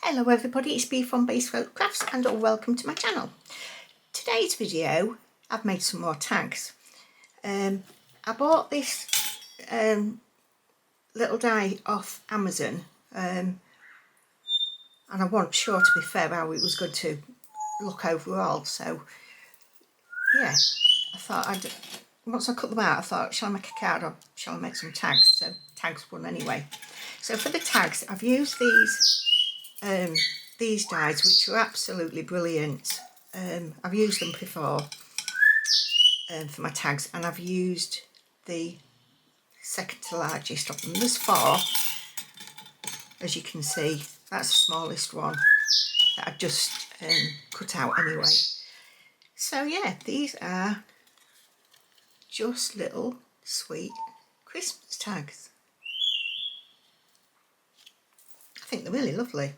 Hello everybody, it's Bee from Bespoke Crafts and welcome to my channel. Today's video, I've made some more tags. I bought this little die off Amazon and I wasn't sure, to be fair, how it was going to look overall, so yeah, I thought once I cut them out, I thought, shall I make a card or shall I make some tags? So tags won anyway. So for the tags, I've used these dies, which are absolutely brilliant. I've used them before for my tags, and I've used the second to largest of them. There's 4, as you can see. That's the smallest one that I've just cut out anyway. So yeah, these are just little sweet Christmas tags. I think they're really lovely.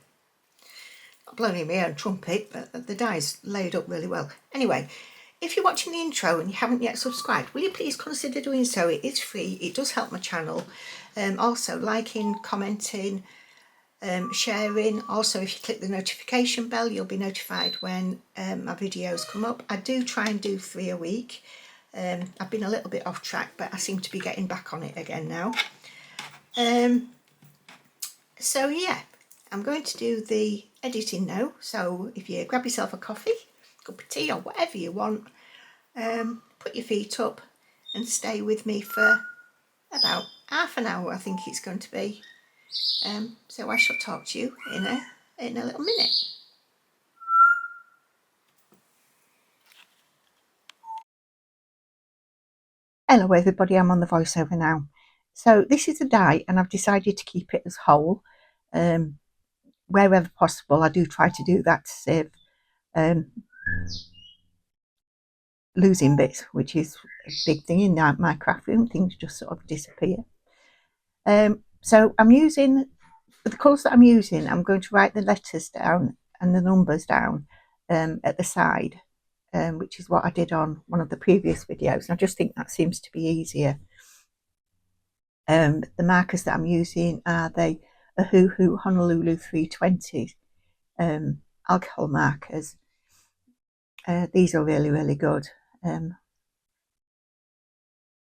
Not blowing in my own trumpet, but the die's laid up really well. Anyway, if you're watching the intro and you haven't yet subscribed, will you please consider doing so? It is free, it does help my channel. Also liking, commenting, sharing. Also, if you click the notification bell, you'll be notified when my videos come up. I do try and do 3 a week. I've been a little bit off track, but I seem to be getting back on it again now. So yeah, I'm going to do the editing now. So if you grab yourself a coffee, cup of tea or whatever you want, put your feet up and stay with me for about half an hour, I think it's going to be. So I shall talk to you in a little minute. Hello everybody, I'm on the voiceover now. So this is a die and I've decided to keep it as whole. Wherever possible, I do try to do that to save losing bits, which is a big thing in my craft room. Things just sort of disappear. So I'm using, for the colours that I'm using, I'm going to write the letters down and the numbers down at the side, which is what I did on one of the previous videos. And I just think that seems to be easier. The markers that I'm using are the Ohuhu Honolulu 320 alcohol markers. These are really, really good. I'm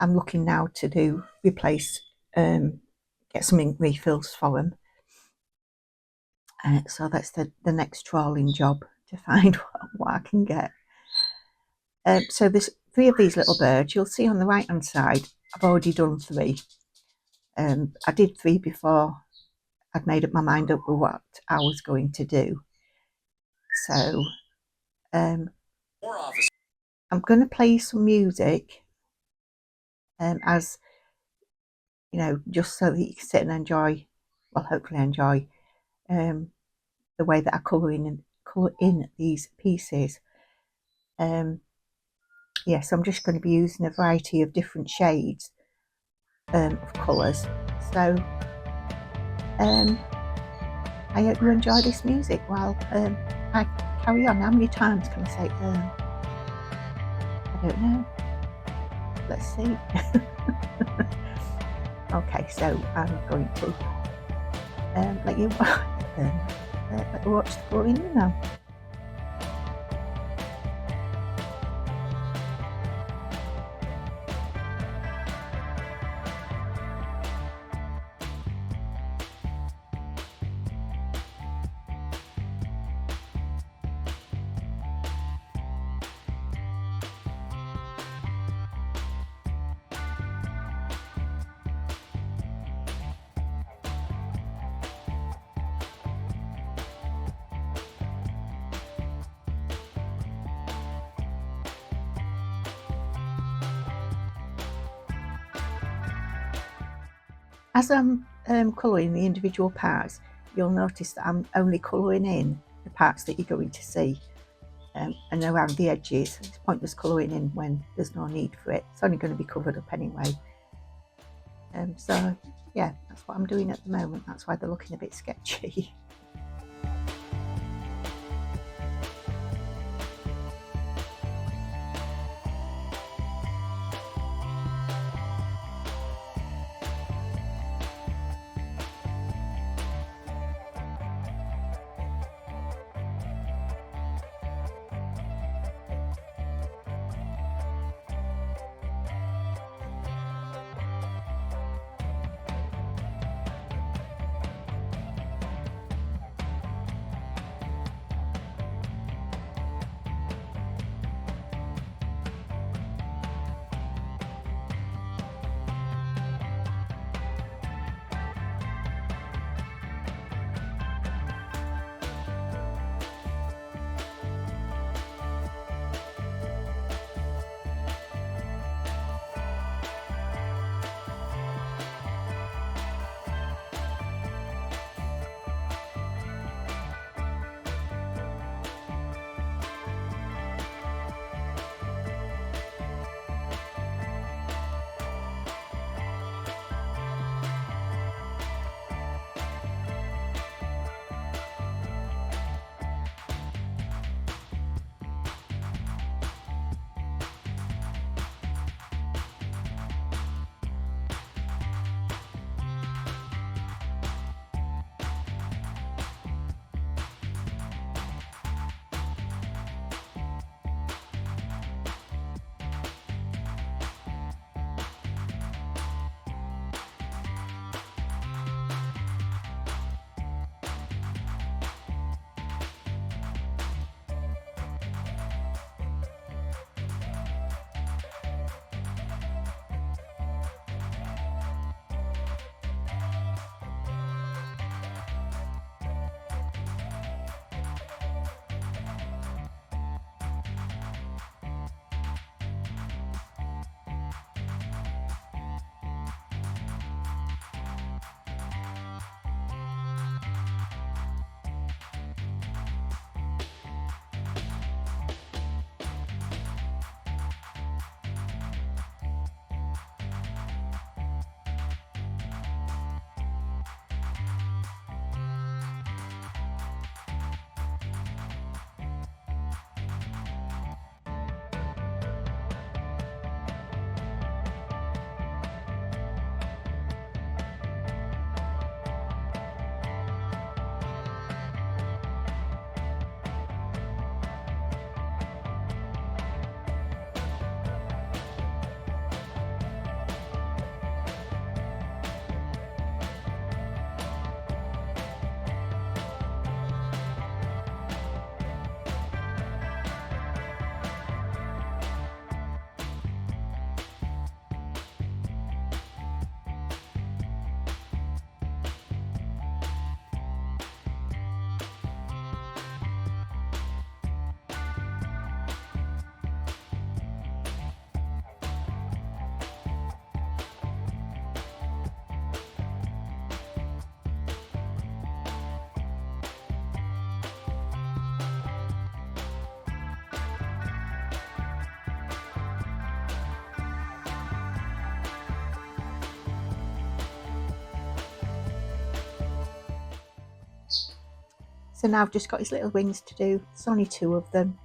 looking now to replace, get some ink refills for them. So that's the next trawling job, to find what I can get. So there's 3 of these little birds. You'll see on the right hand side, I've already done 3. I did 3 before I'd made up my mind up with what I was going to do. So I'm going to play some music, as you know, just so that you can sit and enjoy, well, hopefully enjoy the way that I colour in these pieces. Yes, I'm just going to be using a variety of different shades of colours. So I hope you enjoy this music while I carry on. How many times can I say I don't know. Let's see. Okay, so I'm going to let you watch the coloring now. As I'm colouring the individual parts, you'll notice that I'm only colouring in the parts that you're going to see, and around the edges. It's pointless colouring in when there's no need for it. It's only going to be covered up anyway. So yeah, that's what I'm doing at the moment. That's why they're looking a bit sketchy. So now I've just got his little wings to do. There's only 2 of them,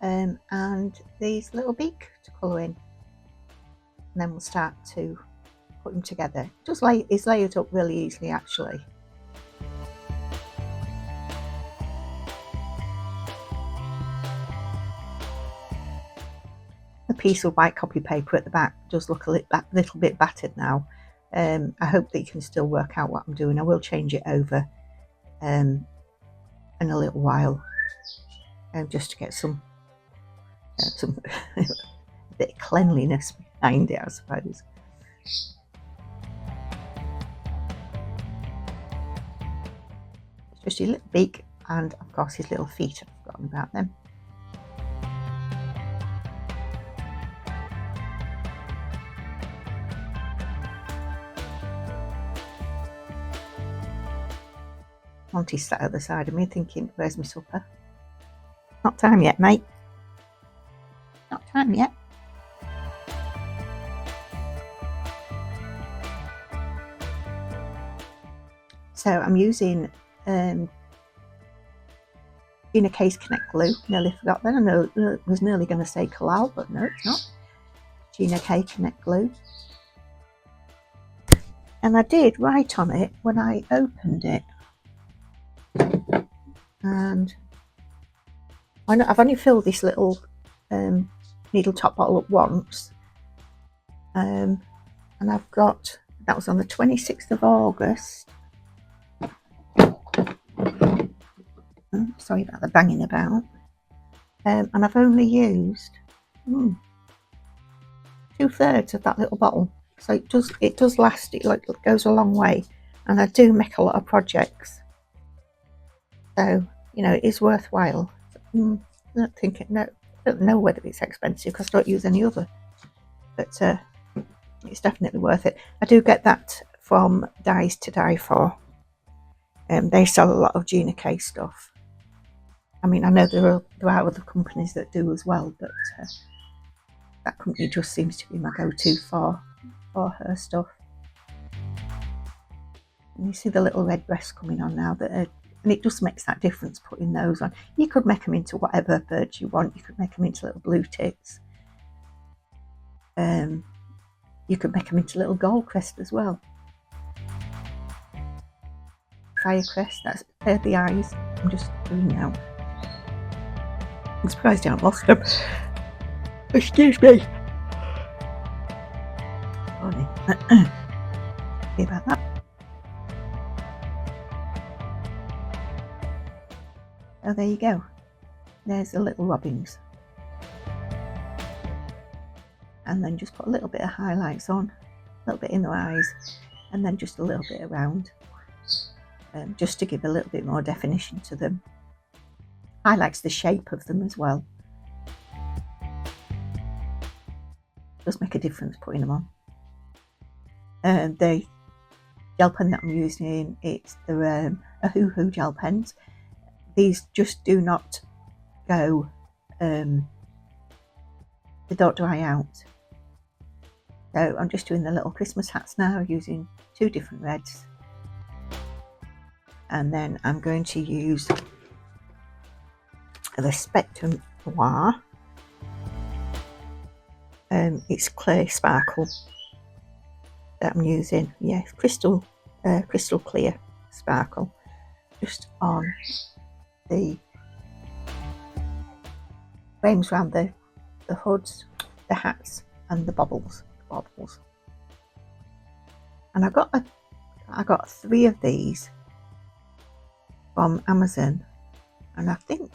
and these little beak to colour in, and then we'll start to put them together. It's layered up really easily actually. The piece of white copy paper at the back does look a little bit battered now. I hope that you can still work out what I'm doing. I will change it over in a little while, just to get some a bit of cleanliness behind it, I suppose. It's just his little beak, and of course his little feet. I've forgotten about them. Monty's sat at the side of me thinking, where's my supper? Not time yet, mate. Not time yet. So I'm using Gina Case Connect glue. Nearly forgot that. I know I was nearly going to say Collall, but no, it's not. Gina Case Connect glue. And I did write on it when I opened it. And I've only filled this little needle top bottle up once, and I've got, that was on the 26th of August. Sorry about the banging about. And I've only used 2/3 of that little bottle, so it does last. It goes a long way, and I do make a lot of projects, so you know it is worthwhile. I don't know whether it's expensive because I don't use any other, but it's definitely worth it. I do get that from Dies to Die For. They sell a lot of Gina Case stuff. I mean, I know there are other companies that do as well, but that company just seems to be my go-to for her stuff. And you see the little red breasts coming on now, and it just makes that difference putting those on. You could make them into whatever birds you want. You could make them into little blue tits. You could make them into little gold crest as well. Fire crest, they're the eyes. I'm just doing now. I'm surprised I haven't lost them. Excuse me. Sorry. Sorry about that. Oh, there you go. There's the little robins. And then just put a little bit of highlights on, a little bit in the eyes, and then just a little bit around, just to give a little bit more definition to them. Highlights the shape of them as well. Does make a difference putting them on. The gel pen that I'm using, it's the Ohuhu gel pens. These just do not go, they don't dry out. So I'm just doing the little Christmas hats now using 2 different reds. And then I'm going to use the Spectrum Noir. It's Clay Sparkle that I'm using. Yeah, crystal clear sparkle. Just on the frames around the hoods, the hats, and the bobbles. And I got 3 of these from Amazon, and I think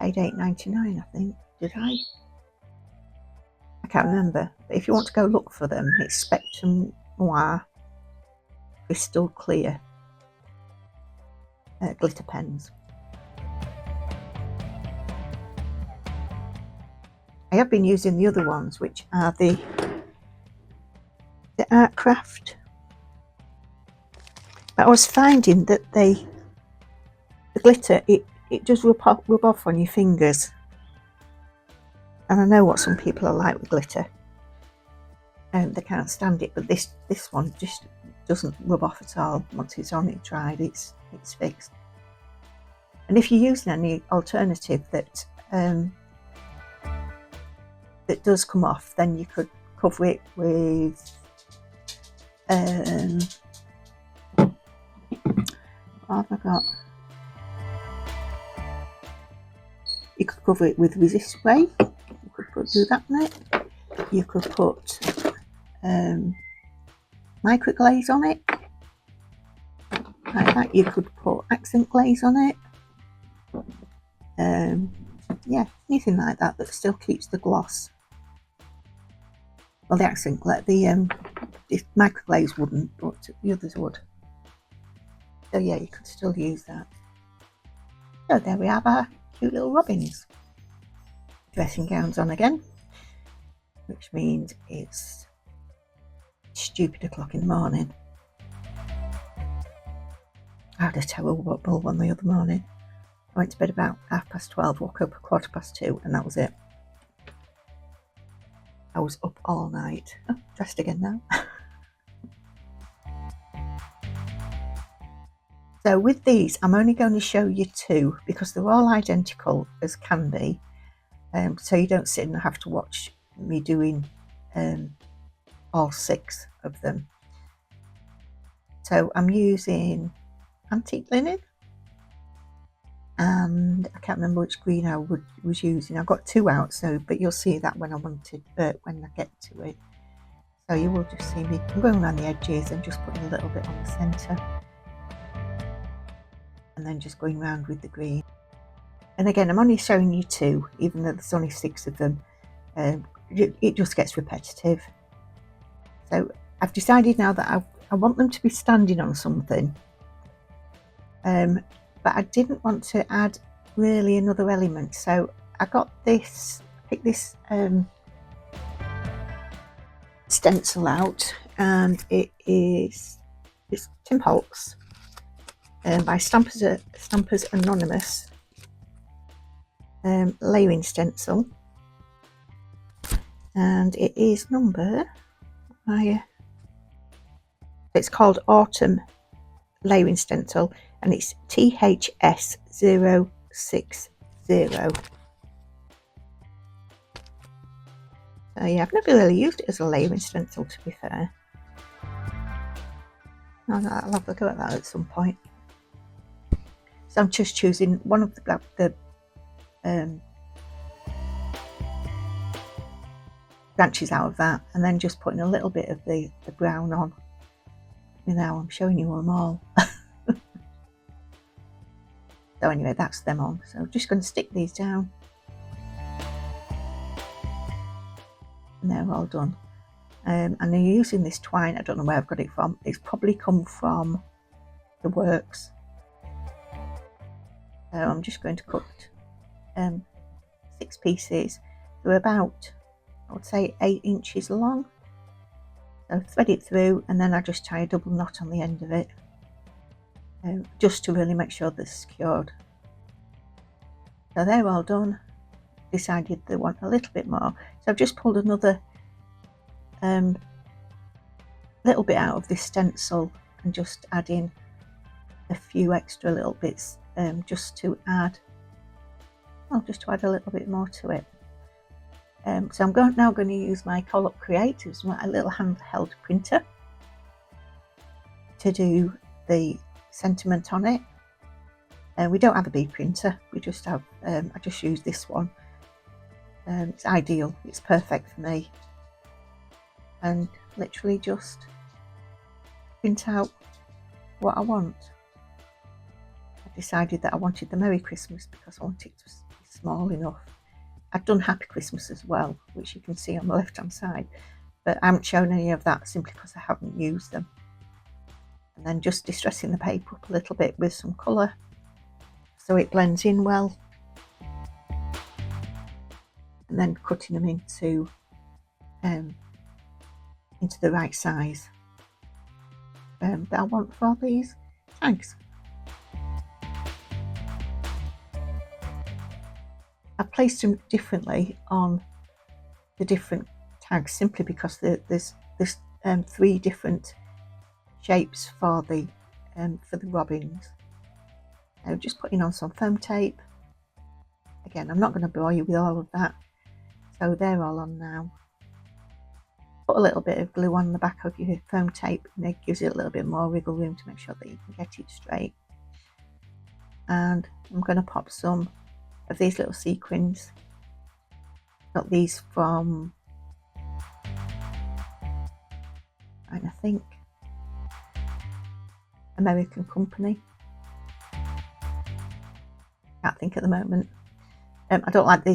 paid $8.99. I think, did I? I can't remember. But if you want to go look for them, it's Spectrum Noir Crystal Clear glitter pens. I have been using the other ones, which are the Art Craft. But I was finding that the glitter, it does rub off on your fingers. And I know what some people are like with glitter. They can't stand it, but this one just doesn't rub off at all. Once it's on, it's dried, it's fixed. And if you're using any alternative that that does come off, then you could cover it with what have I got? You could cover it with resist spray. You could do that on it. You could put micro glaze on it, like that. You could put accent glaze on it. Yeah, anything like that that still keeps the gloss. Well, the accent glaze, the micro glaze wouldn't, but the others would. So yeah, you could still use that. So there we have our cute little robins. Dressing gowns on again, which means it's stupid o'clock in the morning. I had a terrible one the other morning. I went to bed about 12:30, woke up at 2:15, and that was it. I was up all night. Oh, dressed again now. So with these, I'm only going to show you 2 because they're all identical as can be. So you don't sit and have to watch me doing all 6 of them. So I'm using antique linen, and I can't remember which green I was using. I've got 2 out, so but you'll see that when when I get to it. So you will just see me. I'm going around the edges and just putting a little bit on the centre, and then just going around with the green. And again, I'm only showing you 2, even though there's only 6 of them. It just gets repetitive. So I've decided now that I want them to be standing on something, but I didn't want to add really another element. So I got this, picked this stencil out, and it's Tim Holtz by Stampers Anonymous. Layering stencil, and it is number it's called Autumn Layering Stencil, and it's THS060. So yeah, I've never really used it as a layering stencil, to be fair. I'll have a go at that at some point. So I'm just choosing one of the branches out of that, and then just putting a little bit of the brown on. Now I'm showing you them all. So anyway, that's them on. So I'm just going to stick these down, and they're all done. And I'm using this twine. I don't know where I've got it from. It's probably come from the works. So I'm just going to cut 6 pieces. They're about, I would say, 8 inches long. So thread it through, and then I just tie a double knot on the end of it, just to really make sure they're secured. So they're all done. Decided they want a little bit more, so I've just pulled another little bit out of this stencil and just add in a few extra little bits, just to add a little bit more to it. So I'm now going to use my Colop Creatives, my little handheld printer, to do the sentiment on it. We don't have a bead printer, we just have, I just use this one. It's ideal, it's perfect for me, and literally just print out what I want. I decided that I wanted the Merry Christmas because I wanted it to be small enough. I've done Happy Christmas as well, which you can see on the left hand side, but I haven't shown any of that simply because I haven't used them. And then just distressing the paper up a little bit with some colour so it blends in well, and then cutting them into the right size that I want for these tags. I placed them differently on the different tags simply because there's 3 different shapes for the robins. So just putting on some foam tape. Again, I'm not going to bore you with all of that. So they're all on now. Put a little bit of glue on the back of your foam tape, and it gives it a little bit more wiggle room to make sure that you can get it straight. And I'm going to pop some of these little sequins. Got these from, I think, American company. Can't think at the moment. I don't like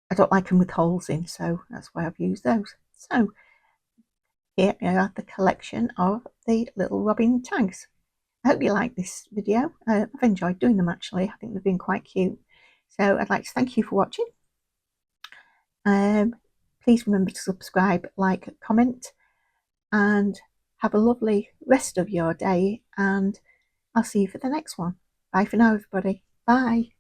I don't like them with holes in, so that's why I've used those. So here are the collection of the little robin tags. I hope you like this video. I've enjoyed doing them actually. I think they've been quite cute. So I'd like to thank you for watching. Please remember to subscribe, like, comment, and have a lovely rest of your day, and I'll see you for the next one. Bye for now, everybody. Bye.